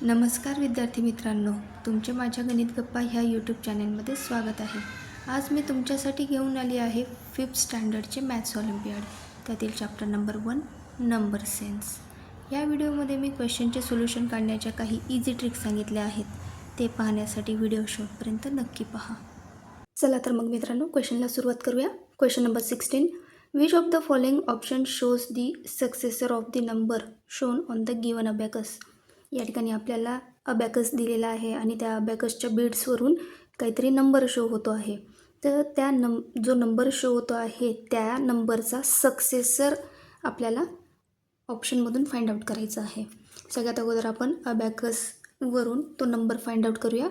नमस्कार विद्यार्थी मित्रांनो, तुमचे माझ्या गणित गप्पा ह्या यूट्यूब चॅनलमध्ये स्वागत आहे. आज मी तुमच्यासाठी घेऊन आली आहे 5th स्टँडर्डचे मॅथ्स ऑलिम्पियाड, त्यातील चॅप्टर नंबर 1 नंबर सेन्स. या व्हिडिओमध्ये मी क्वेश्चनचे सोल्युशन काढण्याच्या काही इझी ट्रिक्स सांगितल्या आहेत. ते पाहण्यासाठी व्हिडिओ शेवटपर्यंत नक्की पहा. चला तर मग मित्रांनो, क्वेश्चनला सुरुवात करूया. Question number 16. Which of the following option shows the successor of the number shown on the given abacus. या ठिकाणी आपल्याला अबॅकस दिलेला आहे आणि त्या अबॅकसच्या बीड्सवरून काहीतरी नंबर शो होतो आहे. तर त्या जो नंबर शो होतो आहे त्या नंबरचा सक्सेसर आपल्याला ऑप्शनमधून फाइंड आउट करायचा आहे. सगळ्यात अगोदर आपण अबॅकसवरून तो नंबर फाइंड आउट करूया.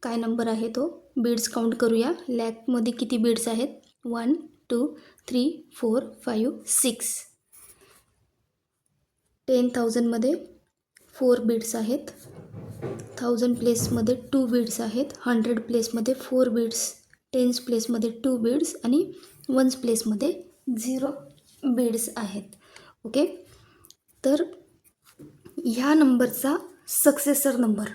काय नंबर आहे तो बीड्स काउंट करूया. लॅकमध्ये किती बीड्स आहेत? 1 2 3 4 5 6. 10,000मध्ये 4 बीड्स आहेत. 1000 प्लेसमध्ये 2 बीड्स आहेत. 100 प्लेसमध्ये 4 बीड्स. 10s प्लेसमध्ये 2 बीड्स आणि 1s प्लेसमध्ये 0 बीड्स आहेत. ओके, तर ह्या नंबरचा सक्सेसर नंबर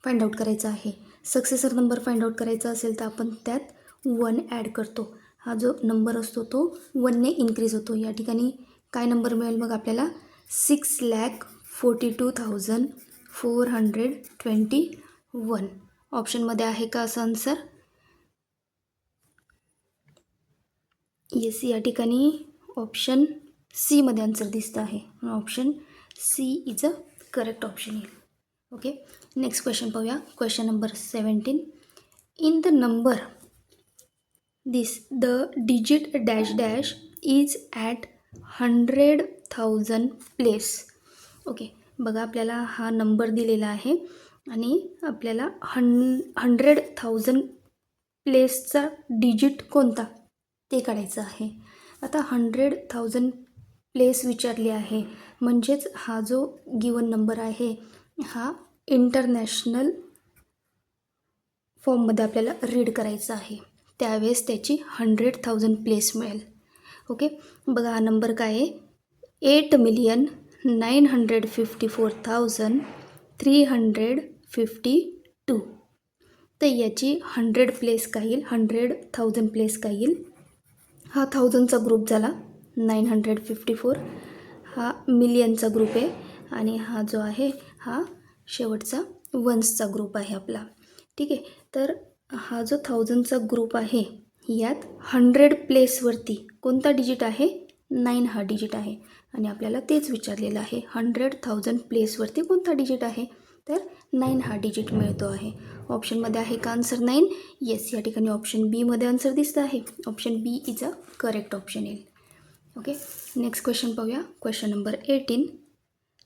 फाइंड आउट करायचा आहे. सक्सेसर नंबर फाइंड आउट करायचा असेल तर आपण त्यात 1 ॲड करतो. हा जो नंबर असतो तो 1ने इन्क्रीज होतो. या ठिकाणी काय नंबर मिळेल मग आपल्याला? 6,42,421. ऑप्शनमध्ये आहे का असं आन्सर? येस, या ठिकाणी ऑप्शन सी मध्ये आन्सर दिसतं आहे. Option C is a correct option येईल. ओके, नेक्स्ट क्वेश्चन पाहूया. Question number 17. In the number this the digit dash dash is at 100,000 place. Okay, बघा आपल्याला हा नंबर दिलेला आहे आणि आपल्याला 100,000 प्लेसचा डिजिट कोणता ते काढायचं आहे. आता 100,000 प्लेस विचारली आहे म्हणजेच हा जो गिवन नंबर आहे हा इंटरनॅशनल फॉर्ममध्ये आपल्याला रीड करायचा आहे. त्यावेळेस त्याची 100,000 प्लेस मिळेल. ओके, बघा हा नंबर काय आहे? 8,954,352. तर याची 100 प्लेस काय येईल? 100,000 प्लेस काय येईल? हा 1000चा ग्रुप झाला. 954 हा मिलियनचा ग्रुप आहे आणि हा जो आहे हा शेवटचा वन्सचा ग्रुप आहे आपला. ठीक आहे, तर हा जो 1000चा ग्रुप आहे यात 100 प्लेसवरती कोणता डिजिट आहे? 9 हा डिजिट आहे आणि आपल्याला तेच विचारलेलं आहे. 100,000 प्लेसवरती कोणता डिजिट आहे? तर 9 हा डिजिट मिळतो आहे. ऑप्शनमध्ये आहे का आन्सर 9? येस, या ठिकाणी ऑप्शन बीमध्ये आन्सर दिसतं आहे. Option B is a correct option येईल. ओके, नेक्स्ट क्वेश्चन पाहूया. Question number 18.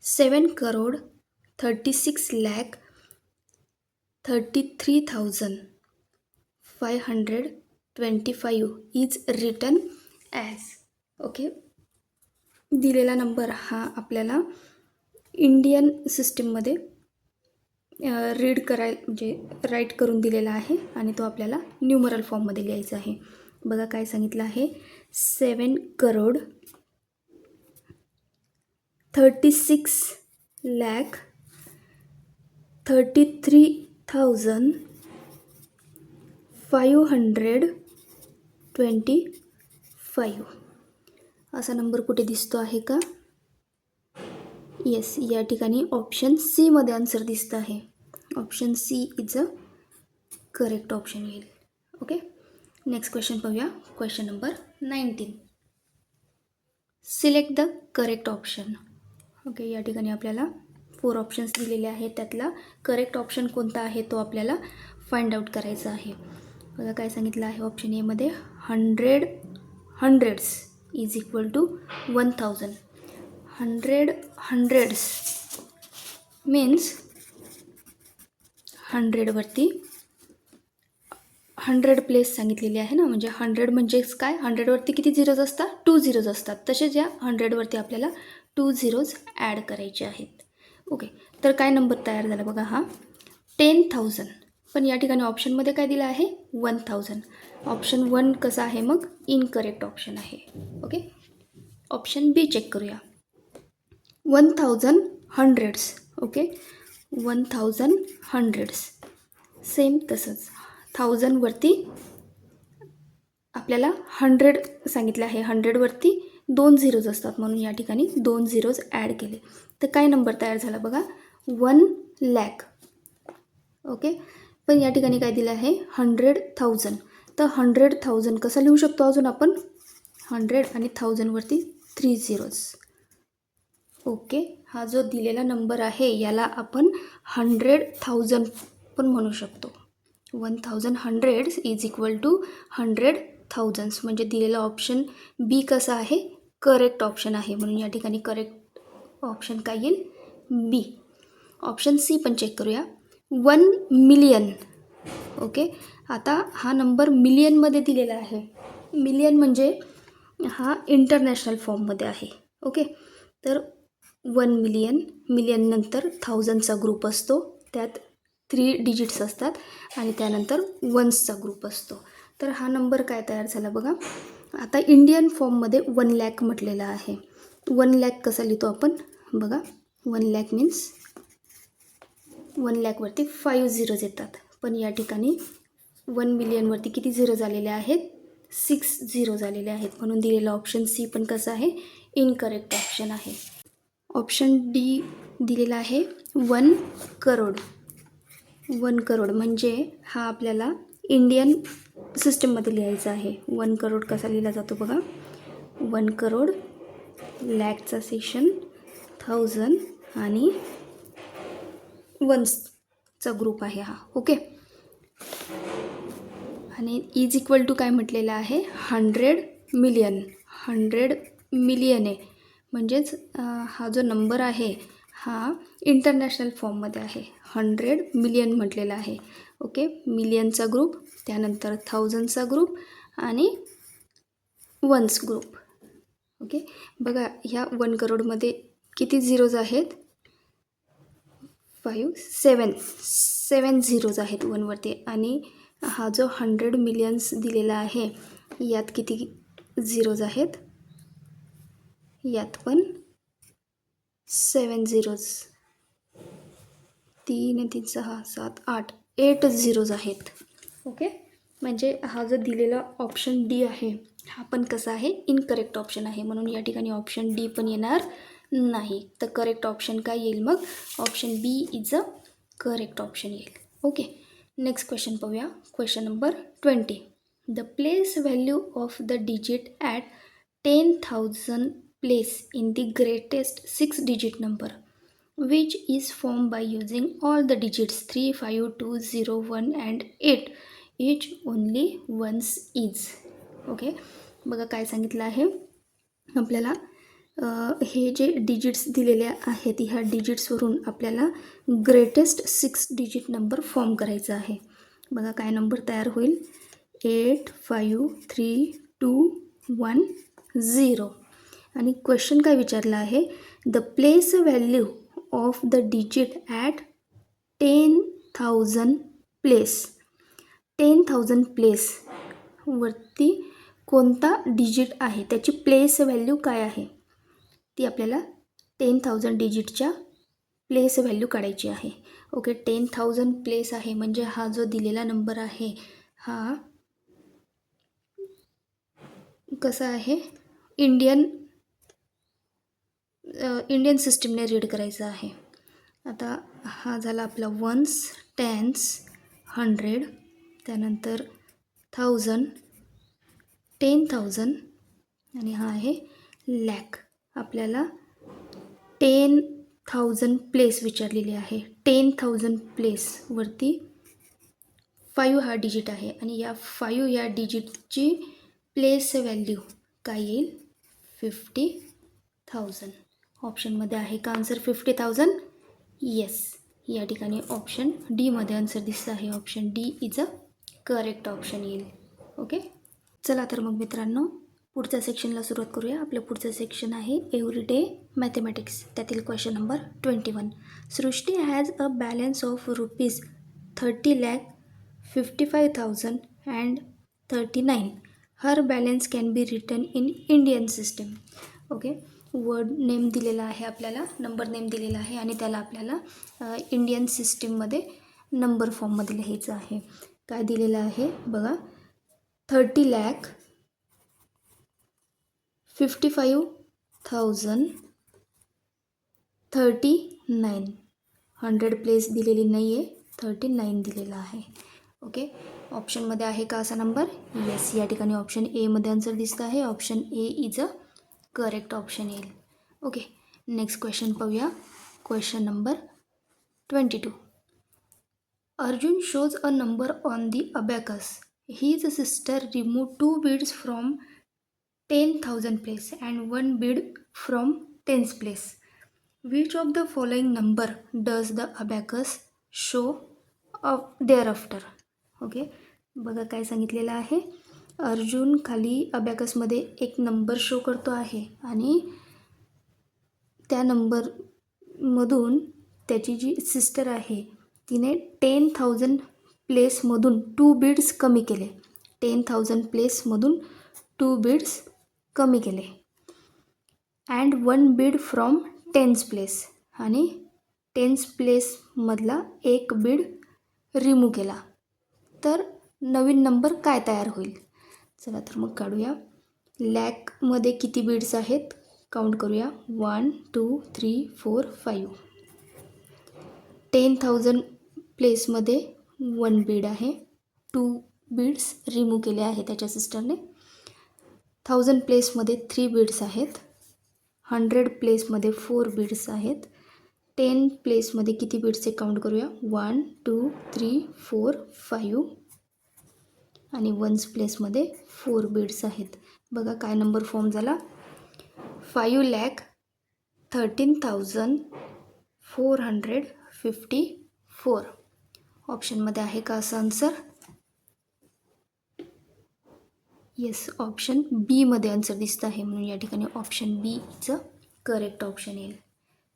7,36,33,525 is written as. Okay, दिलेला नंबर हा आपल्याला इंडियन सिस्टीममध्ये रीड म्हणजे राईट करून दिलेला आहे आणि तो आपल्याला न्यूमरल फॉर्ममध्ये लिहायचा आहे. बघा काय सांगितलं आहे? 7,36,33,525 असा नंबर कुठे दिसतो आहे का? येस, या ठिकाणी ऑप्शन सी मध्ये आन्सर दिसतं आहे. Option C is a correct option येईल. ओके, नेक्स्ट क्वेश्चन पाहूया. Question number 19. Select the correct option. Okay, या ठिकाणी आपल्याला 4 ऑप्शन्स दिलेले आहेत. त्यातला करेक्ट ऑप्शन कोणता आहे तो आपल्याला फाइंड आउट करायचा आहे. बघा काय सांगितलं आहे ऑप्शन एमध्ये? 100 hundreds is equal to 1000. 100 hundreds means 100वरती 100 प्लेस सांगितलेली आहे ना, म्हणजे 100 म्हणजेच काय? 100वरती किती झिरोज असतात? 2 झिरोज असतात. तसेच या 100वरती आपल्याला 2 झिरोज ॲड करायचे आहेत. ओके, तर काय नंबर तयार झाला बघा हा? 10,000. पण या ठिकाणी ऑप्शनमध्ये काय दिलं आहे? 1000. ऑप्शन 1 कसा आहे मग? इनकरेक्ट ऑप्शन आहे. ओके, ऑप्शन बी चेक करूया. 1000 हंड्रेड्स. Okay, 1000 hundreds. सेम तसंच 1000वरती आपल्याला 100 सांगितलं आहे. 100वरती 2 झिरोज असतात म्हणून या ठिकाणी 2 झिरोज ॲड केले. तर काय नंबर तयार झाला बघा, 1,00,000. ओके. पण या ठिकाणी काय दिलं आहे, 100,000. तर 100,000 कसं लिहू शकतो अजून आपण, 100 आणि 1000वरती 3 झिरोज. ओके. हा जो दिलेला नंबर आहे याला आपण 100,000 पण म्हणू शकतो. 1000 हंड्रेड्स इज इक्वल टू 100,000. म्हणजे दिलेला ऑप्शन बी कसा आहे, करेक्ट ऑप्शन आहे. म्हणून या ठिकाणी करेक्ट ऑप्शन काय येईल, बी. ऑप्शन सी पण चेक करूया, 1 मिलियन. ओके. आता हा नंबर मिलियनमध्ये दिलेला आहे. मिलियन म्हणजे हा इंटरनॅशनल फॉर्ममध्ये आहे. ओके. तर 1 मिलियन, मिलियन नंतर 1000चा ग्रुप असतो, त्यात 3 डिजिट्स असतात आणि त्यानंतर वन्सचा ग्रुप असतो. तर हा नंबर काय तयार झाला बघा. आता इंडियन फॉर्ममध्ये 1,00,000 म्हटलेला आहे. 1,00,000 कसा लिहितो आपण बघा, 1,00,000 मीन्स 1,00,000वरती 5 झिरोज येतात. पण या ठिकाणी 1 मिलियनवरती किती झिरो झालेले आहेत, 6 झिरो झालेले आहेत. म्हणून दिलेला ऑप्शन सी पण कसं आहे, इनकरेक्ट ऑप्शन आहे. ऑप्शन डी दिलेला आहे 1 करोड. 1 करोड म्हणजे हा आपल्याला इंडियन सिस्टममध्ये लिहायचा आहे. 1 करोड कसा लिहिला जातो बघा, 1 करोड, लॅकचा सेक्शन 1000 आणि वन्सचा ग्रुप आहे हा. ओके. आणि इज इक्वल टू काय म्हटलेलं आहे, 100 मिलियन. 100 मिलियन आहे म्हणजेच हा जो नंबर आहे हा इंटरनॅशनल फॉर्ममध्ये आहे. 100 मिलियन म्हटलेला आहे. ओके. मिलियनचा ग्रुप, त्यानंतर 1000चा ग्रुप आणि वन्स ग्रुप. ओके. बघा ह्या 1 करोडमध्ये किती झिरोज आहेत, 7 झिरोज आहेत 1वरती. आणि हा जो 100 मिलियन्स दिलेला आहे यात किती झिरोज आहेत, यात पण 7 झिरोज. 3 3 6 7 8 झिरोज आहेत. ओके. म्हणजे हा जो दिलेला ऑप्शन डी आहे हा पण कसा आहे, इनकरेक्ट ऑप्शन आहे. म्हणून या ठिकाणी ऑप्शन डी पण येणार नाही. तर करेक्ट ऑप्शन काय येईल मग, option B is a correct option येईल. ओके. नेक्स्ट क्वेश्चन पाहूया. Question number 20. The place value of the digit at 10,000 place in the greatest 6 digit number which is formed by using all the digits 3, 5, 2, 0, 1 and 8 each only once is. Okay. बघा काय सांगितलं आहे आपल्याला, हे जे digits दिलेले आहेत ह्या डिजिट्सवरून आपल्याला ग्रेटेस्ट 6 डिजिट नंबर फॉर्म करायचा आहे. बघा काय नंबर तयार होईल, 8, 5, 3, 2, 1, 0. आणि क्वेश्चन काय विचारला आहे, the place value of the digit at 10,000 place. 10,000 place वरती कोणता डिजिट आहे त्याची प्लेस व्हॅल्यू काय आहे ती आपल्याला 10,000 डिजिटच्या प्लेस व्हॅल्यू काढायची आहे. ओके. 10,000 प्लेस आहे म्हणजे हा जो दिलेला नंबर आहे हा कसा आहे, इंडियन सिस्टीमने रीड करायचा आहे. आता हा झाला आपला वन्स, टेन्स, 100, त्यानंतर 1000, 10,000 आणि हा आहे लॅक. आपल्याला 10,000 प्लेस विचारलेली आहे. 10,000 प्लेसवरती 5 हा डिजिट आहे आणि या 5 या डिजिटची प्लेस व्हॅल्यू काय येईल, 50,000. ऑप्शनमध्ये आहे का आन्सर 50,000? येस. या ठिकाणी ऑप्शन डीमध्ये आन्सर दिसत आहे. Option D is a correct option येईल. ओके. चला तर मग मित्रांनो पुढच्या सेक्शनला सुरुवात करूया. आपलं पुढचं सेक्शन आहे एव्हरीडे मॅथमॅटिक्स. त्यातील question number 21. Srishti has a balance of ₹30,55,000 and 39. Her balance can be written in Indian system. Okay. Word name दिलेला आहे आपल्याला, नंबर नेम दिलेला आहे आणि त्याला आपल्याला इंडियन सिस्टीममध्ये नंबर फॉर्ममध्ये लिहायचं आहे. काय दिलेलं आहे बघा, 30,55,039. 100 प्लेस दिलेली नाही आहे, 39 दिलेला आहे. ओके, ऑप्शनमध्ये आहे का असा नंबर? येस, या ठिकाणी ऑप्शन एमध्ये आन्सर दिसतं आहे. Option A is a correct option येईल. ओके, नेक्स्ट क्वेश्चन पाहूया. Question number 22. Arjun shows a number on the abacus. His sister removed 2 beads from 10,000 place and 1 bead from 10th place. Which of the following number does the abacus show thereafter? Okay, बघा काय सांगितलेलं आहे. अर्जुन खाली अबॅकसमध्ये एक number show करतो आहे आणि त्या नंबरमधून त्याची जी सिस्टर आहे तिने 10,000 प्लेसमधून 2 बीड्स कमी केले. 10,000 प्लेसमधून 2 बीड्स कमी केले and 1 Beed from 10th place, आणि 10th प्लेसमधला एक बीड रिमूव्ह केला. तर नवीन नंबर काय तयार होईल? चला तर मग काढूया. लॅकमध्ये किती बीड्स आहेत काउंट करूया. 1 2 3 4 5. 10,000 प्लेसमध्ये 1 बीड आहे, 2 बीड्स रिमूव्ह केले आहे त्याच्या सिस्टरने. 1000 प्लेसमध्ये 3 बीड्स आहेत. 100 प्लेसमध्ये 4 बीड्स आहेत. 10 प्लेसमध्ये किती बीड्स आहे काउंट करूया. 1 2 3 4 5 आणि 1s प्लेसमध्ये 4 बीड्स आहेत. बघा काय नंबर फॉर्म झाला. 5,13,454. ऑप्शनमध्ये आहे का असं आन्सर? येस, ऑप्शन बीमध्ये आन्सर दिसतं आहे, म्हणून या ठिकाणी ऑप्शन बी इचं करेक्ट ऑप्शन येईल.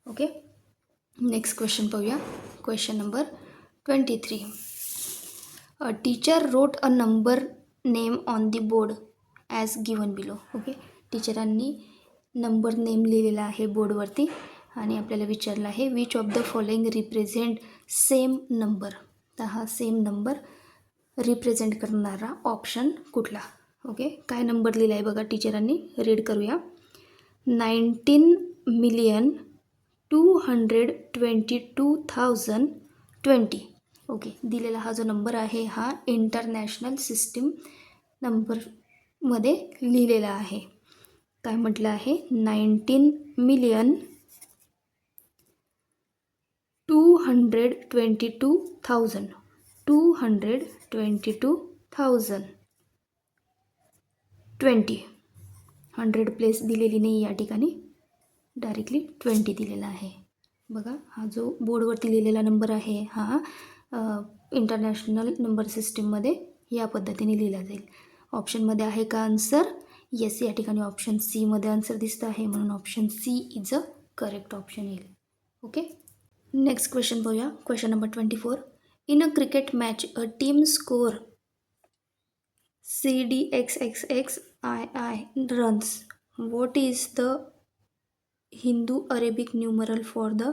ओके, नेक्स्ट क्वेश्चन पाहूया. Question number 23. A teacher wrote a number name on the board as given below. Okay, टीचरांनी नंबर नेम लिहिलेला आहे बोर्डवरती आणि आपल्याला विचारलं आहे which of the following represent same number. तर हा सेम नंबर रिप्रेझेंट करणारा ऑप्शन कुठला? ओके, काय नंबर लिहिला आहे बघा टीचरांनी, रीड करूया. 19,222,020. ओके, दिलेला हा जो नंबर आहे हा इंटरनॅशनल सिस्टीम नंबरमध्ये लिहिलेला आहे. काय म्हटलं आहे? 19,222,000. 222,020. 100 प्लेस दिलेली नाही या ठिकाणी, डायरेक्टली 20 दिलेला आहे. बघा हा जो बोर्डवरती लिहिलेला नंबर आहे हा इंटरनॅशनल नंबर सिस्टीममध्ये या पद्धतीने लिहिला जाईल. ऑप्शनमध्ये आहे का आन्सर? येस, या ठिकाणी ऑप्शन सीमध्ये आन्सर दिसतं आहे, म्हणून option C is a correct option येईल. ओके, नेक्स्ट क्वेश्चन पाहूया. Question number 24. In a cricket match a team score CDXXXII runs. What is the Hindu Arabic numeral for the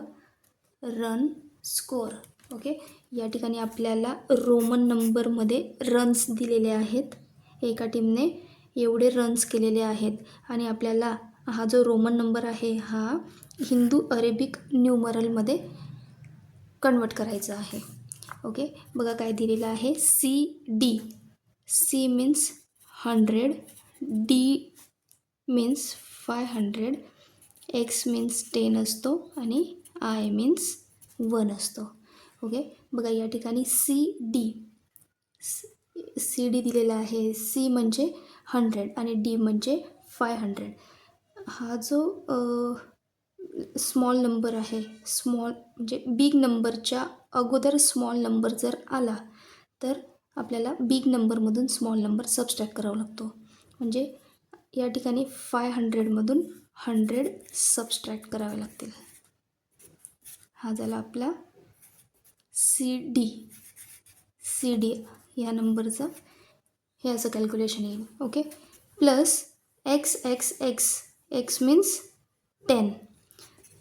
run score? Okay, या ठिकाणी आपल्याला Roman नंबरमध्ये runs दिलेले आहेत. एका टीमने एवढे रन्स केलेले आहेत आणि आपल्याला हा जो रोमन नंबर आहे हा हिंदू अरेबिक न्यूमरलमध्ये कन्वर्ट करायचा आहे. ओके, बघा काय दिलेलं आहे. CD. C means 100, D means 500, X means 10 असतो आणि I मीन्स 1 असतो. ओके, बघा या ठिकाणी CD दिलेला आहे. C म्हणजे 100 आणि D म्हणजे 500. हा जो स्मॉल नंबर आहे, स्मॉल म्हणजे बिग नंबरच्या अगोदर स्मॉल नंबर जर आला तर आपल्याला बिग नंबरमधून स्मॉल नंबर सबस्ट्रॅक्ट करावा लागतो. म्हणजे या ठिकाणी 500मधून 100 सबस्ट्रॅक्ट करावे लागतील. हा झाला आपला CD या नंबरचं हे असं कॅल्क्युलेशन येईल. Okay, plus X means 10.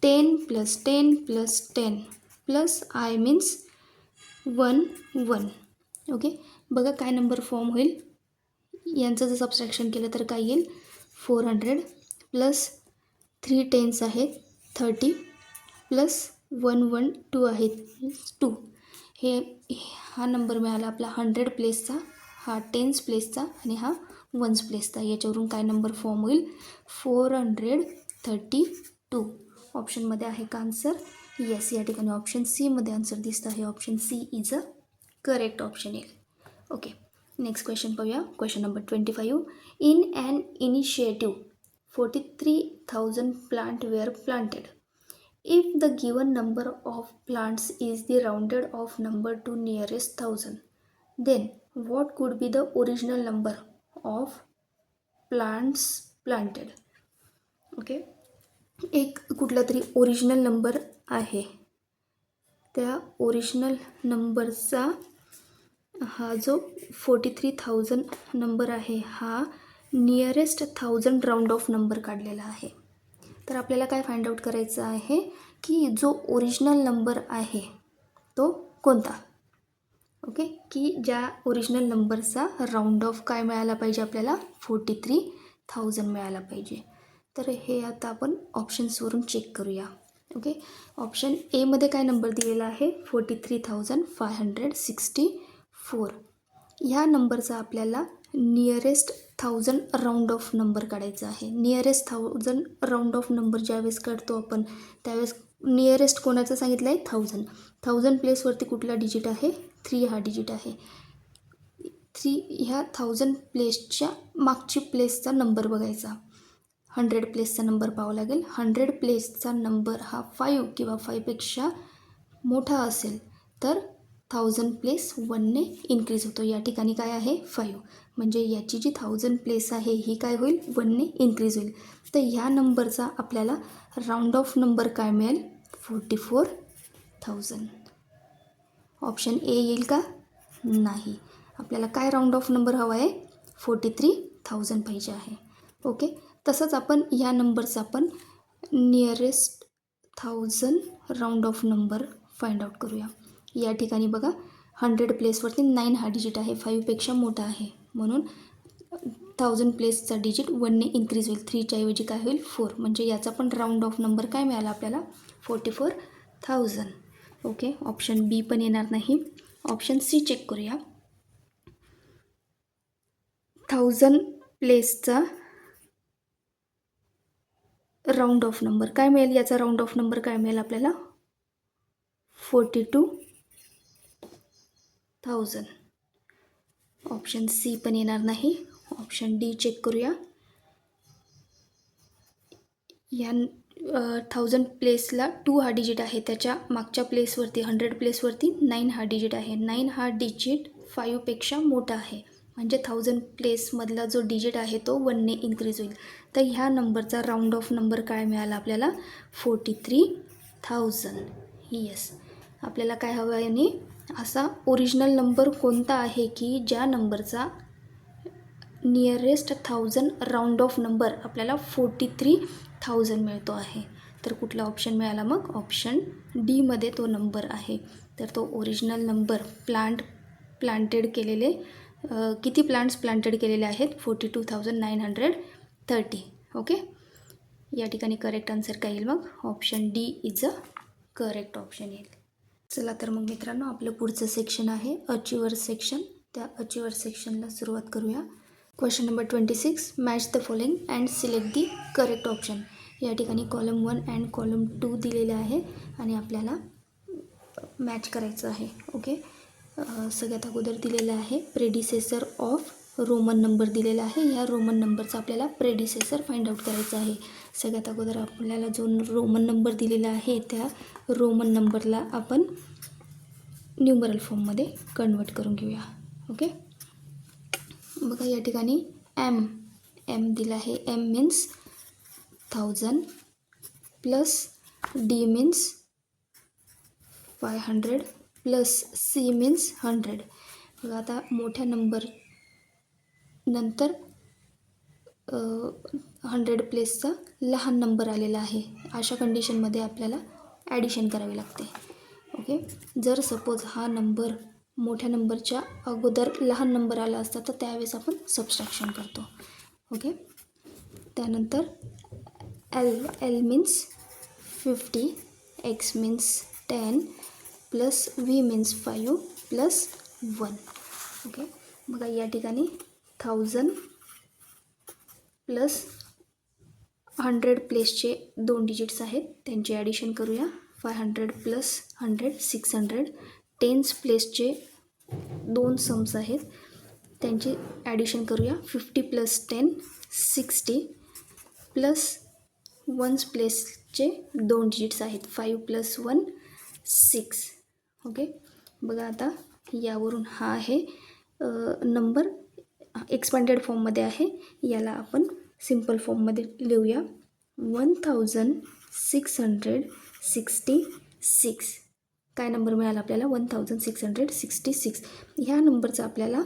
10 plus 10 plus 10 plus I means 1 1. Okay, बघा काय नंबर फॉर्म होईल. यांचं जर सबस्ट्रॅक्शन केलं तर काय येईल, 400 प्लस 3 टेन्स आहेत 30 प्लस 1 1 2 आहेत 2. हा नंबर मिळाला आपला 100 प्लेसचा, हा टेन्स प्लेसचा आणि हा वन्स प्लेसचा. याच्यावरून काय नंबर फॉर्म होईल, 432. ऑप्शनमध्ये आहे का आन्सर, येस. या ठिकाणी ऑप्शन सीमध्ये आन्सर दिसतं आहे. Option C is a correct option येईल. ओके, नेक्स्ट क्वेश्चन पाहूया. Question number 25. In an initiative 43,000 plant were planted. If the given number of plants is the rounded off number to nearest 1000, then what could be the original number of plants planted? Okay, एक कुठला तरी original number आहे, त्या original नंबरचा हा जो 43,000 number आहे हा नियरेस्ट 1000 राऊंड ऑफ नंबर काढलेला आहे. तर आपल्याला काय फाइंड आउट करायचं आहे की जो ओरिजिनल नंबर आहे तो कोणता. ओके, की ज्या ओरिजिनल नंबरचा राऊंड ऑफ काय मिळाला पाहिजे आपल्याला, 43,000 मिळाला पाहिजे. तर हे आता आपण ऑप्शन्सवरून चेक करूया. ओके, ऑप्शन एमध्ये काय नंबर दिलेला आहे, 43,564. ह्या नंबरचा आपल्याला नियरेस्ट 1000 राऊंड ऑफ नंबर काढायचा आहे. नियरेस्ट 1000 राऊंड ऑफ नंबर ज्यावेळेस काढतो आपण त्यावेळेस नियरेस्ट कोणाचं सांगितलं आहे, 1000 प्लेसवरती कुठला डिजिट आहे, 3 हा डिजिट आहे. 3 ह्या 1000 प्लेसच्या मागची प्लेसचा नंबर बघायचा. 100 प्लेसचा नंबर पाहावा लागेल. 100 प्लेसचा नंबर हा 5 किंवा 5पेक्षा मोठा असेल तर 1000 प्लेस 1ने इन्क्रीज होतो. या ठिकाणी काय आहे, 5. म्हणजे याची जी 1000 प्लेस आहे ही काय होईल, 1ने इन्क्रीज होईल. तर ह्या नंबरचा आपल्याला राऊंड ऑफ नंबर काय मिळेल, 44,000. ऑप्शन ए येईल का, नाही. आपल्याला काय राऊंड ऑफ नंबर हवा आहे, 43,000 पाहिजे आहे. ओके, तसंच आपण ह्या नंबरचा आपण nearest 1000 round of number find out करूया. या ठिकाणी बघा 100 प्लेसवरती 9 हा डिजिट आहे, 5पेक्षा मोठा आहे म्हणून 1000 प्लेसचा डिजिट 1ने इन्क्रीज होईल. 3च्या ऐवजी काय होईल, 4. म्हणजे याचा पण राऊंड ऑफ नंबर काय मिळाला आपल्याला, 44,000. ओके, ऑप्शन बी पण येणार नाही. ऑप्शन सी चेक करूया. 1000 प्लेसचा राऊंड ऑफ नंबर काय मिळेल, याचा राऊंड ऑफ नंबर काय मिळेल आपल्याला, 42,000. ऑप्शन सी पण येणार नाही. ऑप्शन डी चेक करूया. या 1000 प्लेसला 2 हा डिजिट आहे, त्याच्या मागच्या प्लेसवरती 100 प्लेसवरती 9 हा डिजिट आहे. 9 हा डिजिट 5पेक्षा मोठा आहे म्हणजे 1000 प्लेसमधला जो डिजिट आहे तो 1ने इन्क्रीज होईल. तर ह्या नंबरचा राऊंड ऑफ नंबर काय मिळाला आपल्याला, 43,000. येस, आपल्याला काय हवं आहे आणि असा ओरिजिनल नंबर कोणता आहे की ज्या नंबरचा नियरेस्ट 1000 राऊंड ऑफ नंबर आपल्याला 43,000 मिळतो आहे. तर कुठला ऑप्शन मिळाला मग, ऑप्शन डीमध्ये तो नंबर आहे. तर तो ओरिजिनल नंबर प्लांटेड केलेले किती प्लांट्स प्लांटेड केलेले आहेत, 42,930. ओके, या ठिकाणी करेक्ट आन्सर काय येईल मग, option D is a correct option येईल. चला तर मग मित्रांनो, आपलं पुढचं सेक्शन आहे अचिव्हर सेक्शन. त्या अचिव्हर सेक्शनला सुरुवात करूया. Question number 26. Match the following and select the correct option. या ठिकाणी कॉलम 1 अँड कॉलम 2 दिलेले आहे आणि आपल्याला मॅच करायचं आहे. ओके, सगळ्यात अगोदर दिलेलं आहे प्रेडिसेसर ऑफ रोमन नंबर दिलेला आहे. ह्या रोमन नंबरचा आपल्याला प्रेडिसेसर फाइंड आउट करायचा आहे. सगळ्यात अगोदर आपल्याला जो रोमन नंबर दिलेला आहे त्या रोमन नंबरला आपण न्यूमरल फॉर्ममध्ये कन्वर्ट करून घेऊया. ओके, बघा या ठिकाणी एम दिला आहे. M means 1000 plus D means 500 plus C means 100. बघा आता मोठ्या नंबर नंतर 100 प्लेसचा लहान नंबर आलेला आहे. अशा कंडिशनमध्ये आपल्याला ॲडिशन करावी लागते. ओके, जर सपोज हा नंबर मोठ्या नंबरच्या अगोदर लहान नंबर आला असता तर त्यावेळेस आपण सबस्ट्रॅक्शन करतो. ओके, त्यानंतर L means 50, X means 10 plus V means 5 plus 1. Okay, बघा या ठिकाणी 1000 प्लस 100 प्लेसचे 2 डिजिट्स आहेत, त्यांचे ॲडिशन करूया. 500 प्लस 100 600. टेन्स प्लेसचे 2 सम्स आहेत, त्यांची ॲडिशन करूया. 50 प्लस 10 60 प्लस 1 प्लेसचे 2 डिजिट्स आहेत, 5 प्लस 1 6. ओके, बघा आता यावरून हा आहे नंबर एक्सपांडेड फॉर्ममध्ये आहे, याला आपण सिम्पल फॉर्ममध्ये लिहूया. 1666. काय नंबर मिळाला आपल्याला? 1666. ह्या नंबरचा आपल्याला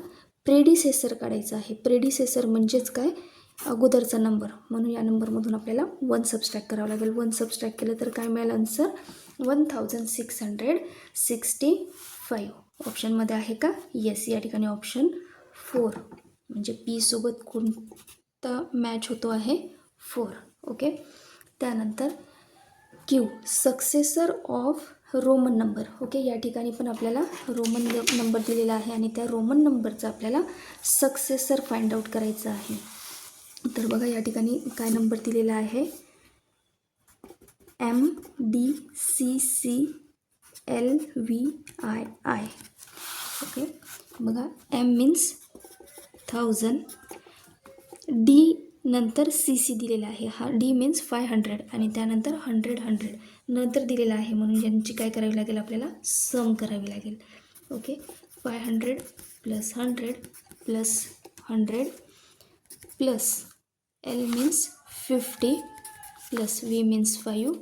प्रेडिसेसर काढायचा आहे. प्रेडिसेसर म्हणजेच काय? अगोदरचा नंबर. म्हणून या नंबरमधून आपल्याला 1 सबस्ट्रॅक्ट करावं लागेल. 1 सबस्ट्रॅक्ट केलं तर काय मिळालं आन्सर? 1665. ऑप्शनमध्ये आहे का? येस, या ठिकाणी ऑप्शन 4 म्हणजे पी सोबत कोणता मॅच होतो आहे? 4. ओके, त्यानंतर Q, successor of Roman number. Okay, या ठिकाणी पण आपल्याला रोमन नंबर दिलेला आहे आणि त्या रोमन नंबरचा आपल्याला सक्सेसर फाइंड आउट करायचा आहे. तर बघा या ठिकाणी काय नंबर दिलेला आहे? MDCCLVII. ओके, बघा M मीन्स 1000, D नंतर CC दिलेला आहे. हा D मीन्स 500 आणि त्यानंतर 100 नंतर दिलेला आहे, म्हणून यांची काय करावी लागेल? आपल्याला सम करावी लागेल. Okay, 500 plus 100 plus 100 plus L means 50 plus V means 5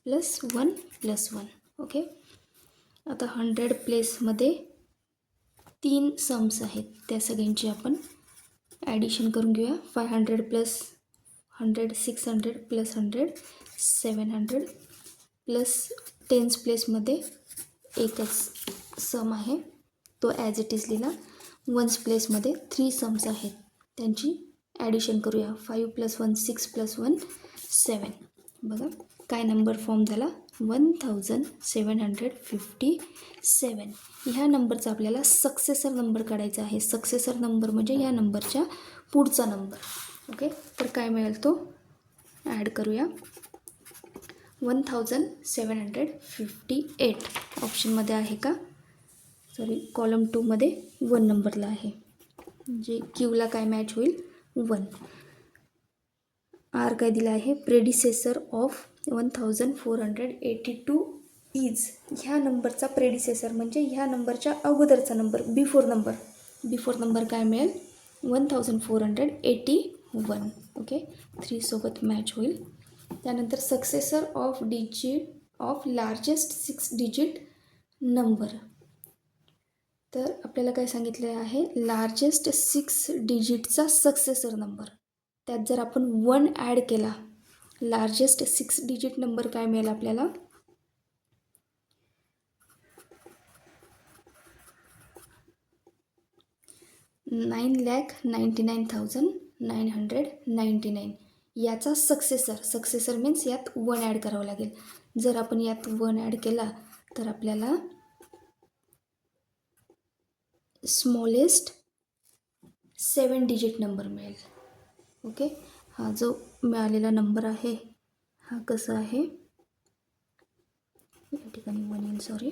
plus 1 plus 1. Okay, आता 100 प्लेसमध्ये 3 सम्स आहेत, त्या सगळ्यांची आपण ॲडिशन करून घेऊया. 500 प्लस 100 600 प्लस 100 700 प्लस टेन्स प्लेसमध्ये एकच सम आहे, तो ॲज इट इज लिहिला. वन्स प्लेसमध्ये 3 सम्स आहेत, त्यांची ॲडिशन करूया. 5 प्लस 1 6 प्लस 1 7. बघा काय नंबर फॉर्म झाला? 1757. ह्या नंबरचा आपल्याला सक्सेसर नंबर काढायचा आहे. सक्सेसर नंबर म्हणजे या नंबरच्या पुढचा नंबर. ओके, तर काय मिळेल तो ॲड करूया. 1758 ऑप्शनमध्ये आहे का? सॉरी, कॉलम 2मध्ये 1 नंबरला आहे, म्हणजे क्यूला काय मॅच होईल? 1. आर काय दिला आहे? Predecessor of 1482 is. ह्या नंबरचा प्रेडिसेसर म्हणजे ह्या नंबरच्या अगोदरचा नंबर, बिफोर नंबर काय मिळेल? 1481. ओके, 3 सोबत मॅच होईल. त्यानंतर successor of largest 6 digit number. तर आपल्याला काय सांगितलं आहे? लार्जेस्ट 6 डिजिटचा सक्सेसर नंबर, त्यात जर आपण 1 ॲड केला, लार्जेस्ट 6 डिजिट नंबर काय मिळेल आपल्याला? 9,99,999. याचा सक्सेसर मीन्स यात 1 ॲड करावं लागेल. जर आपण यात 1 ॲड केला तर आपल्याला स्मॉलेस्ट 7 डिजिट नंबर मिळेल. ओके, हा जो मिळालेला नंबर आहे हा कसा आहे? या ठिकाणी 1 येईल, सॉरी.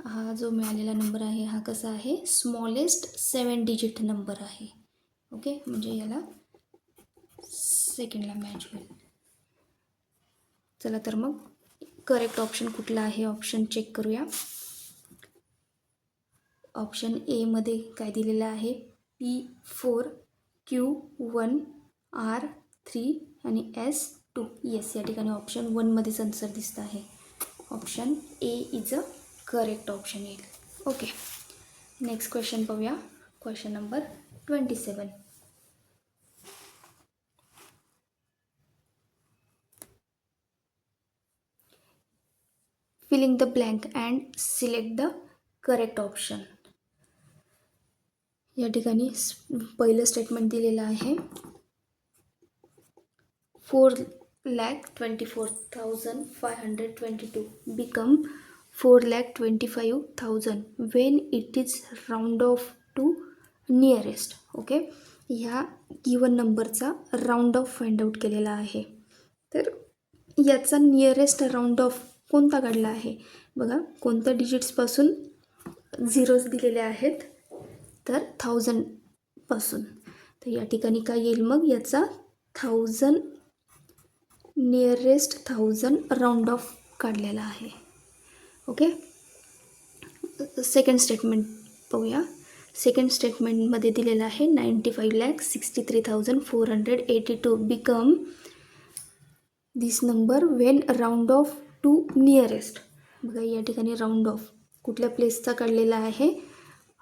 हा जो मिळालेला नंबर आहे हा कसा आहे? स्मॉलेस्ट 7 डिजिट नंबर आहे. ओके, म्हणजे याला सेकंडला मॅच होईल. चला तर मग करेक्ट ऑप्शन कुठला आहे? ऑप्शन चेक करूया. ऑप्शन ए मध्ये काय दिलेलं आहे? P4 Q1 R3 आणि S2. येस, या ठिकाणी ऑप्शन 1 मध्येच आन्सर दिसत आहे. Option A is a correct option येईल. ओके, नेक्स्ट क्वेश्चन पाहूया. Question number 27. Filling the blank and select the correct option. या ठिकाणी पहिलं स्टेटमेंट दिलेलं आहे 4,24,522 become 4,25,000 when it is round off to nearest. Okay, ह्या गिवन नंबरचा राऊंड ऑफ फाइंड आउट केलेला आहे. तर याचा नियरेस्ट राऊंड ऑफ कोणता काढला आहे बघा. कोणत्या डिजिट्सपासून झिरोज दिलेले आहेत, तर 1000पासून. तर या ठिकाणी काय येईल मग, याचा 1000 नियरेस्ट 1000 राऊंड ऑफ काढलेला आहे. ओके, सेकंड स्टेटमेंट पाहूया. सेकंड स्टेटमेंटमध्ये दिलेलं आहे 95,63,482 become this number when round off to nearest. बघा या ठिकाणी राऊंड ऑफ कुठल्या प्लेसचा काढलेला आहे,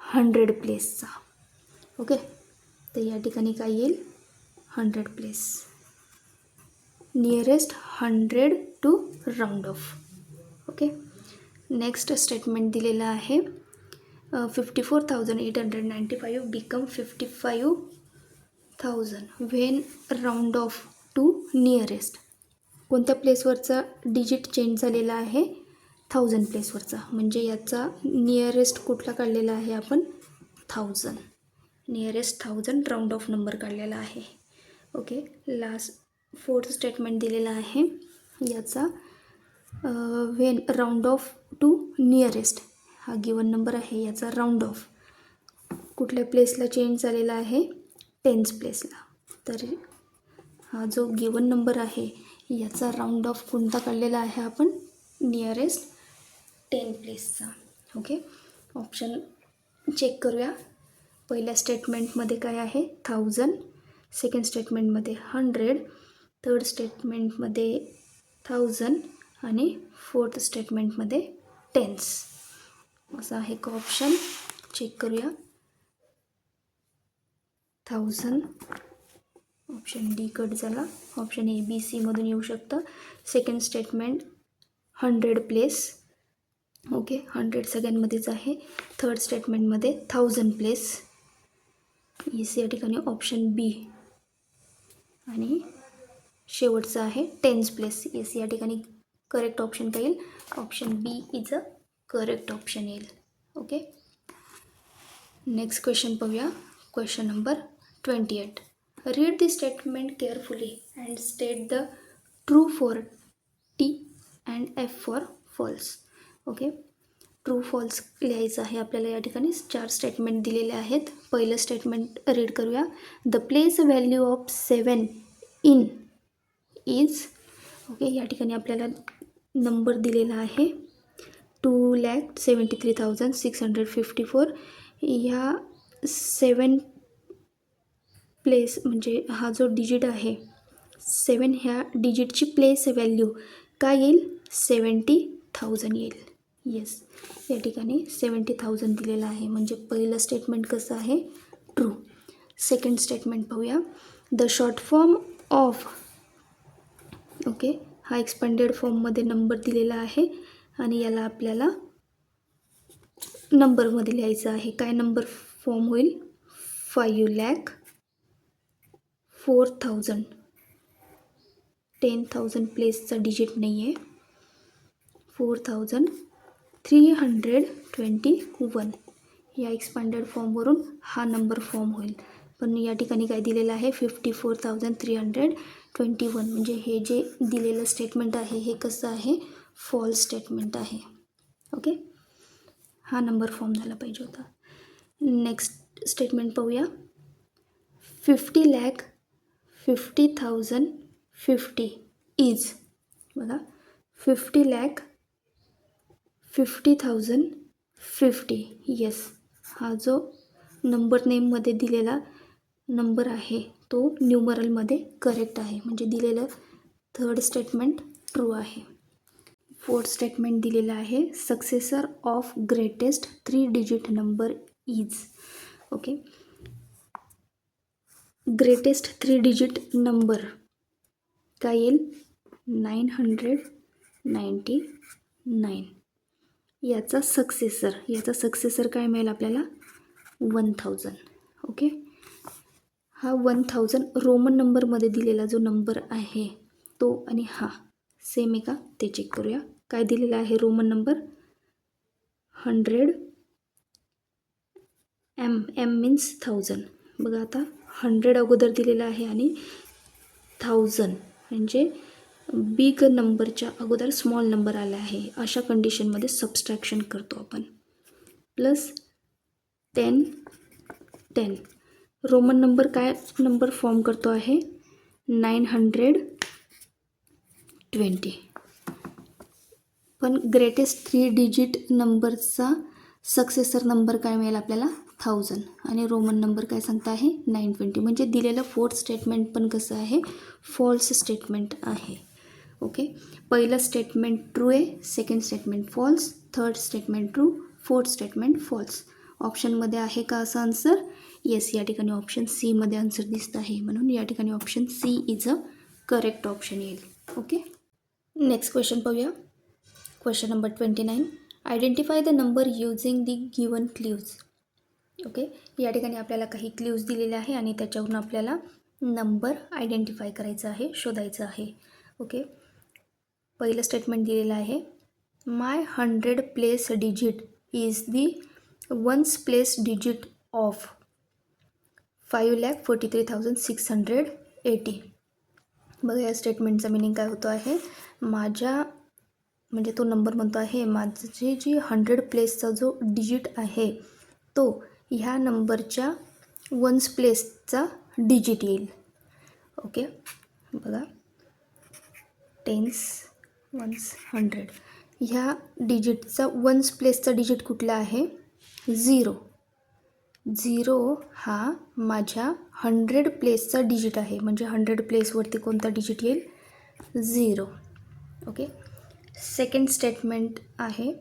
100 प्लेसचा. ओके, तर या ठिकाणी काय येईल, 100 place. Nearest 100 to round off. Okay, next statement दिलेलं आहे 54,895 become 55,000 when round off to nearest. कोणत्या प्लेसवरचा डिजिट चेंज झालेला आहे, 1000 प्लेसवरचा. म्हणजे याचा नियरेस्ट कुठला काढलेला आहे आपण, 1000. नियरेस्ट 1000 राऊंड ऑफ नंबर काढलेला आहे. ओके, लास्ट फोर्थ स्टेटमेंट दिलेला आहे याचा when round off to nearest. हा गिवन नंबर आहे, याचा राऊंड ऑफ कुठल्या प्लेसला चेंज झालेला आहे, 10th प्लेसला. तर हा जो गिवन नंबर आहे याचा राऊंड ऑफ कोणता काढलेला आहे आपण, नियरेस्ट 10 प्लेसचा. ओके, ऑप्शन चेक करूया. पहिल्या स्टेटमेंटमध्ये काय आहे, 1000. सेकंड स्टेटमेंटमध्ये 100. थर्ड स्टेटमेंटमध्ये 1000 आणि फोर्थ स्टेटमेंटमध्ये 10s. असं आहे का ऑप्शन, चेक करूया. 1000, ऑप्शन डी कट झाला. ऑप्शन ए बी सीमधून येऊ शकतं. Second statement 100 place. ओके, 100 सगळ्यांमध्येच आहे. थर्ड स्टेटमेंटमध्ये 1000 प्लेस. येस, या ठिकाणी ऑप्शन बी. आणि शेवटचं आहे 10th प्लेस. येस, या ठिकाणी करेक्ट ऑप्शन काय येईल, option B is a correct option येईल. ओके, नेक्स्ट क्वेश्चन पाहूया. Question number 28. Read the statement carefully and state the true for T and F for false. Okay, true false लिहायचं आहे आपल्याला. या ठिकाणी 4 स्टेटमेंट दिलेले आहेत. पहिलं स्टेटमेंट रीड करूया. The place value of 7 in is. Okay, या ठिकाणी आपल्याला नंबर दिलेला आहे 2,73,654. ह्या 7 प्लेस म्हणजे हा जो डिजिट आहे 7, ह्या डिजिटची प्लेस व्हॅल्यू काय येईल, 70,000 येईल. येस, या ठिकाणी 70,000 दिलेलं आहे. म्हणजे पहिलं स्टेटमेंट कसं आहे, ट्रू. सेकंड स्टेटमेंट पाहूया. The short form of. Okay, हा एक्सपेंडेड फॉर्ममध्ये नंबर दिलेला आहे आणि याला आपल्याला नंबरमध्ये लिहायचं आहे. काय नंबर फॉर्म होईल, 5,04,000. 10,000 प्लेसचा डिजिट नाही आहे, 4,321. या एक्सपांडेड फॉर्मवरून हा नंबर फॉर्म होईल. पण या ठिकाणी काय दिलेलं आहे, 54,321. म्हणजे हे जे दिलेलं स्टेटमेंट आहे हे कसं आहे, फॉल्स स्टेटमेंट आहे. ओके, हा नंबर फॉर्म झाला पाहिजे होता. नेक्स्ट स्टेटमेंट पाहूया. 50,50,050 इज. बघा, 50,50,050. येस, हा जो नंबर नेममध्ये दिलेला नंबर आहे तो न्यूमरलमध्ये करेक्ट आहे. म्हणजे दिलेलं थर्ड स्टेटमेंट ट्रू आहे. फोर्थ स्टेटमेंट दिलेलं आहे successor of greatest 3 digit number is. Okay, greatest 3 digit number काय येईल, 999. याचा सक्सेसर काय मिळेल आपल्याला 1000. ओके, हा 1000 रोमन नंबरमध्ये दिलेला जो नंबर आहे तो आणि हा सेम आहे का ते चेक करूया. काय दिलेला आहे रोमन नंबर 100. M means 1000. बघा आता 100 अगोदर दिलेला आहे आणि 1000 म्हणजे बिग नंबरच्या अगोदर स्मॉल नंबर आला आहे. अशा कंडिशनमध्ये सबस्ट्रॅक्शन करतो आपण. प्लस 10. रोमन नंबर काय नंबर फॉर्म करतो आहे 920. पण ग्रेटेस्ट 3 डिजिट नंबरचा सक्सेसर नंबर काय मिळेल आपल्याला 1000 आणि रोमन नंबर काय सांगता आहे 920. म्हणजे दिलेलं फोर्थ स्टेटमेंट पण कसं आहे फॉल्स स्टेटमेंट आहे. ओके, पहिलं स्टेटमेंट ट्रू आहे, second statement false, third statement true, fourth statement false. ऑप्शनमध्ये आहे का असं आन्सर? येस, या ठिकाणी ऑप्शन सी मध्ये आन्सर दिसत आहे, म्हणून या ठिकाणी option C is a correct option येईल. ओके, नेक्स्ट क्वेश्चन पाहूया. Question number 29. Identify the number using the given clues. Okay, या ठिकाणी आपल्याला काही क्ल्यूज दिलेले आहे आणि त्याच्यावरून आपल्याला नंबर आयडेंटिफाय करायचा आहे, शोधायचं आहे. ओके, पहिलं स्टेटमेंट दिलेलं आहे my 100 place digit is the ones place digit of 5,43,680. बघा या स्टेटमेंटचा मिनिंग काय होतो आहे, माझ्या म्हणजे तो नंबर म्हणतो आहे माझी जी 100 प्लेसचा जो डिजिट आहे तो ह्या नंबरच्या वन्स प्लेसचा डिजिट येईल. ओके, बघा टेन्स वन्स 100 ह्या डिजिटचा वन्स प्लेसचा डिजिट कुठला आहे 0. हा माझ्या 100 प्लेसचा डिजिट आहे, म्हणजे 100 प्लेसवरती कोणता डिजिट येईल 0. ओके, सेकंड स्टेटमेंट आहे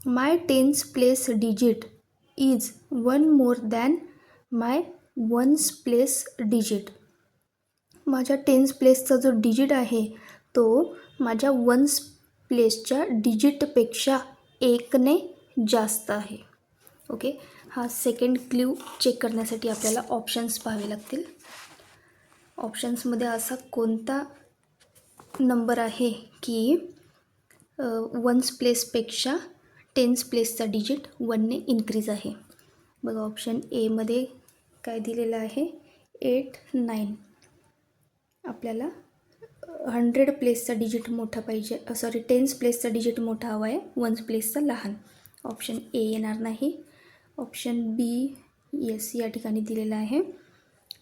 my tens place digit is 1 more than my ones place digit. माझ्या टेन्स प्लेसचा जो डिजिट आहे तो माझ्या वन्स प्लेसच्या डिजिटपेक्षा 1ने जास्त आहे. ओके, हा सेकंड क्ल्यू चेक करण्यासाठी आपल्याला ऑप्शन्स पाहावे लागतील. ऑप्शन्समध्ये असा कोणता नंबर आहे की वन्स प्लेसपेक्षा टेन्स प्लेसचा डिजिट 1ने इन्क्रीज आहे. बघा ऑप्शन एमध्ये काय दिलेलं आहे 8, 9. आपल्याला 100 प्लेसचा डिजिट मोठा पाहिजे, टेन्स प्लेसचा डिजिट मोठा हवा आहे, वन्स प्लेसचा लहान. ऑप्शन ए येणार नाही. ऑप्शन बी येस या ठिकाणी दिलेला आहे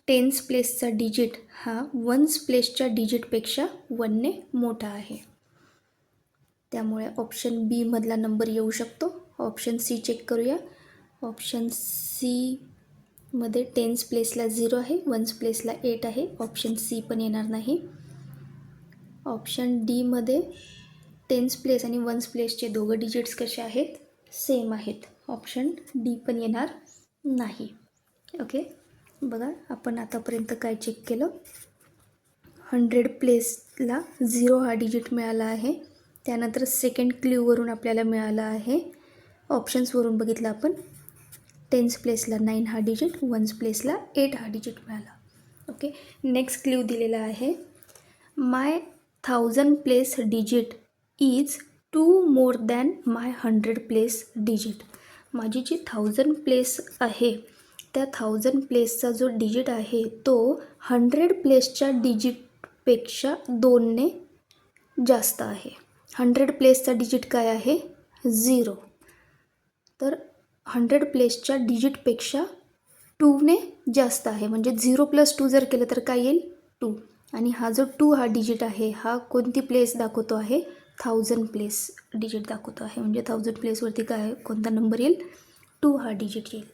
टेन्स प्लेसचा डिजिट हा वन्स प्लेसच्या डिजिटपेक्षा 1ने मोठा आहे. त्यामुळे ऑप्शन बी मधला नंबर येऊ शकतो. ऑप्शन सी चेक करूया. ऑप्शन सी मध्ये टेन्स प्लेसला 0 आहे, वन्स प्लेसला 8 आहे. ऑप्शन सी पण येणार नाही. ऑप्शन डी मध्ये टेन्स प्लेस आणि वन्स प्लेसचे दोघं डिजिट्स कसे आहेत सेम आहेत. ऑप्शन डी पण येणार नाही. ओके, बघा आपण आतापर्यंत काय चेक केलं 100 प्लेसला 0 हा डिजिट मिळाला आहे. त्यानंतर सेकंड क्ल्यूवरून आपल्याला मिळाला आहे, ऑप्शन्सवरून बघितलं आपण टेन्स प्लेसला 9 हा डिजिट, वन्स प्लेसला 8 हा डिजिट मिळाला. ओके, नेक्स्ट क्ल्यू दिलेला आहे माय 1000 place digit is 2 more than my 100 place digit. माझी जी 1000 प्लेस आहे त्या 1000 प्लेसचा जो डिजिट आहे तो 100 प्लेसच्या डिजिटपेक्षा 2ने जास्त आहे. 100 प्लेसचा डिजिट काय आहे 0, तर 100 प्लेसच्या डिजिटपेक्षा 2ने जास्त आहे, म्हणजे 0 + 2 जर केलं तर काय येईल 2. आणि हा जो 2 हा डिजिट आहे हा कोणती प्लेस दाखवतो आहे 1000 प्लेस डिजिट दाखवतो आहे, म्हणजे 1000 प्लेसवरती काय कोणता नंबर येईल 2 हा डिजिट येईल.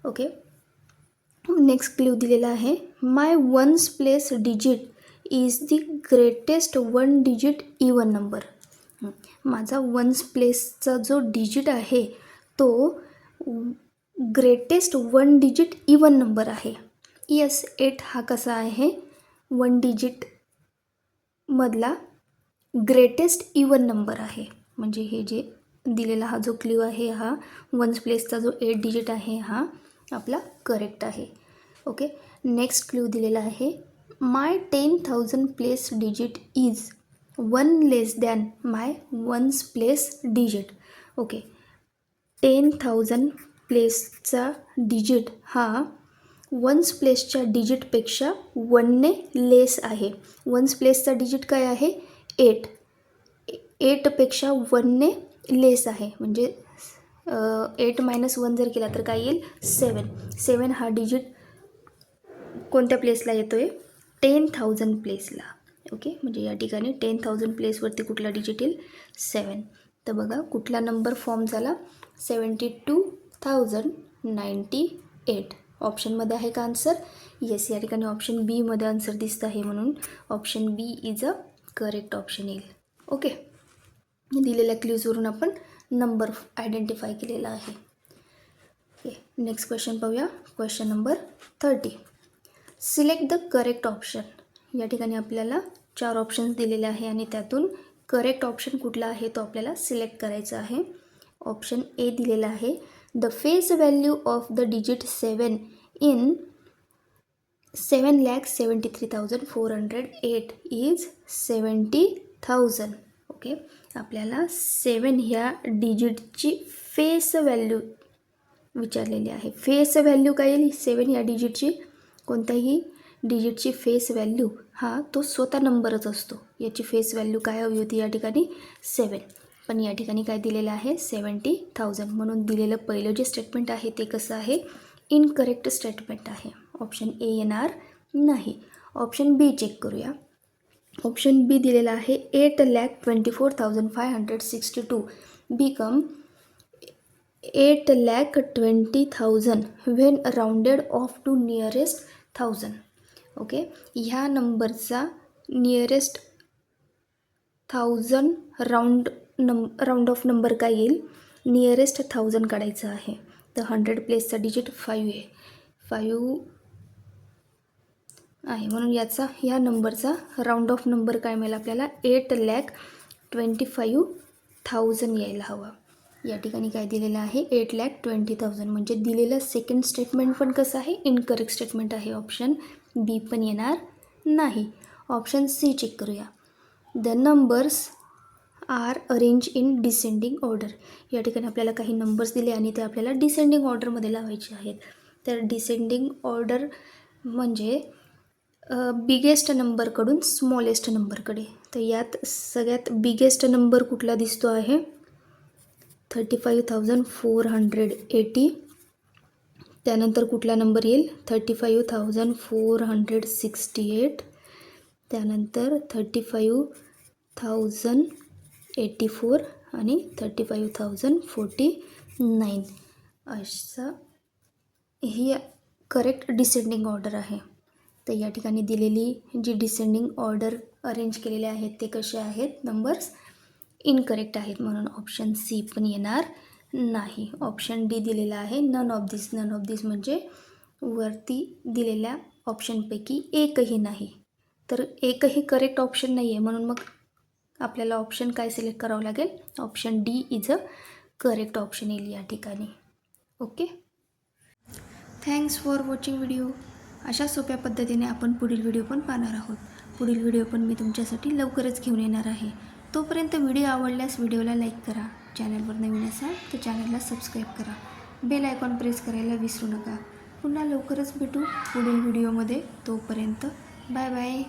ओके, नेक्स्ट क्ल्यू दिलेला आहे my ones place digit is the greatest 1 digit even number. माझा वन्स प्लेसचा जो डिजिट आहे तो ग्रेटेस्ट 1 डिजिट इवन नंबर आहे. येस, 8 हा कसा आहे 1 डिजिट मधला ग्रेटेस्ट इवन नंबर आहे, म्हणजे हे जे दिलेला हा जो क्ल्यू आहे हा वन्स प्लेसचा जो 8 डिजिट आहे हा आपला करेक्ट आहे. ओके, नेक्स्ट क्ल्यू दिलेला आहे my 10,000 place digit is 1 less than my ones place digit. Okay, 10,000 प्लेसचा डिजिट हा वन्स प्लेसच्या डिजिटपेक्षा 1ने लेस आहे. वन्स प्लेसचा डिजिट काय आहे 8. 8पेक्षा 1ने लेस आहे म्हणजे 8 - 1 जर केला तर काय येईल 7. 7 हा डिजिट कोणत्या प्लेसला येतो आहे 10,000 प्लेसला. ओके, म्हणजे या ठिकाणी 10,000 प्लेसवरती कुठला डिजिट येईल 7. तर बघा कुठला नंबर फॉर्म झाला 72,098. ऑप्शनमध्ये आहे का आन्सर? येस, या ठिकाणी ऑप्शन बीमध्ये आन्सर दिसतं आहे म्हणून option B is a correct option येईल. ओके, दिलेल्या क्ल्यूजवरून आपण नंबर आयडेंटिफाय केलेला आहे. ओके, नेक्स्ट क्वेश्चन पाहूया. Question number 30. Select the correct option. या ठिकाणी आपल्याला 4 ऑप्शन्स दिलेले आहे आणि त्यातून करेक्ट ऑप्शन कुठला आहे तो आपल्याला सिलेक्ट करायचा आहे. ऑप्शन ए दिलेला आहे the face value of the digit 7 in 7,73,408 is 70,000. Okay, आपल्याला 7 ह्या डिजिटची फेस व्हॅल्यू विचारलेली आहे. फेस व्हॅल्यू काय येईल 7 ह्या डिजिटची? कोणत्याही डिजिटची फेस व्हॅल्यू हा तो स्वतः नंबरच असतो. याची फेस व्हॅल्यू काय हवी होती या ठिकाणी 7, पण या ठिकाणी काय दिलेलं आहे 70,000. म्हणून दिलेलं पहिलं जे स्टेटमेंट आहे ते कसं आहे इनकरेक्ट स्टेटमेंट आहे. ऑप्शन ए येणार नाही. ऑप्शन बी चेक करूया. ऑप्शन बी दिलेला आहे 8,24,562 become 8,20,000 when rounded off to nearest 1000. Okay, ह्या नंबरचा नियरेस्ट 1000 राऊंड ऑफ नंबर काय येईल नियरेस्ट 1000 काढायचं आहे. तर 100 प्लेसचा डिजिट 5 आहे. 5 आहे म्हणून ह्या नंबरचा राऊंड ऑफ नंबर काय मिळेल आपल्याला 8,25,000 यायला हवा. या ठिकाणी काय दिलेलं आहे 8,20,000. म्हणजे दिलेलं सेकंड स्टेटमेंट पण कसं आहे इनकरेक्ट स्टेटमेंट आहे. ऑप्शन बी पण येणार नाही. ऑप्शन सी चेक करूया. The numbers are arrange in descending order. या ठिकाणी आपल्याला काही नंबर्स दिले आणि ते आपल्याला डिसेंडिंग ऑर्डरमध्ये लावायचे आहेत. तर डिसेंडिंग ऑर्डर म्हणजे बिगेस्ट नंबरकडून स्मॉलेस्ट नंबरकडे. तर यात सगळ्यात बिगेस्ट नंबर कुठला दिसतो आहे 35,480. त्यानंतर कुठला नंबर येईल 35,468. त्यानंतर 35,084 आणि 35,049. असा ही करेक्ट डिसेंडिंग ऑर्डर आहे. तर या ठिकाणी दिलेली जी डिसेंडिंग ऑर्डर अरेंज केलेले आहेत ते कसे आहेत नंबर्स इनकरेक्ट आहेत म्हणून ऑप्शन सी पण येणार नाही. ऑप्शन डी दिलेला आहे none of this. None of this म्हणजे वरती दिलेल्या ऑप्शनपैकी एकही नाही. तर एकही करेक्ट ऑप्शन नाही आहे म्हणून मग आपल्याला ऑप्शन काय सिलेक्ट करावं लागेल option D is a correct option येईल या ठिकाणी. Okay, thanks for watching video. अशा सोप्या पद्धतीने आपण पुढील व्हिडिओ पण पाहणार आहोत. पुढील व्हिडिओ पण मी तुमच्यासाठी लवकरच घेऊन येणार आहे. तोपर्यंत व्हिडिओ आवडल्यास व्हिडिओला लाईक करा. चॅनलवर नवीन असाल तर चॅनलला सबस्क्राईब करा. बेल आयकॉन प्रेस करायला विसरू नका. पुन्हा लवकरच भेटू पुढील व्हिडिओमध्ये. तोपर्यंत बाय बाय.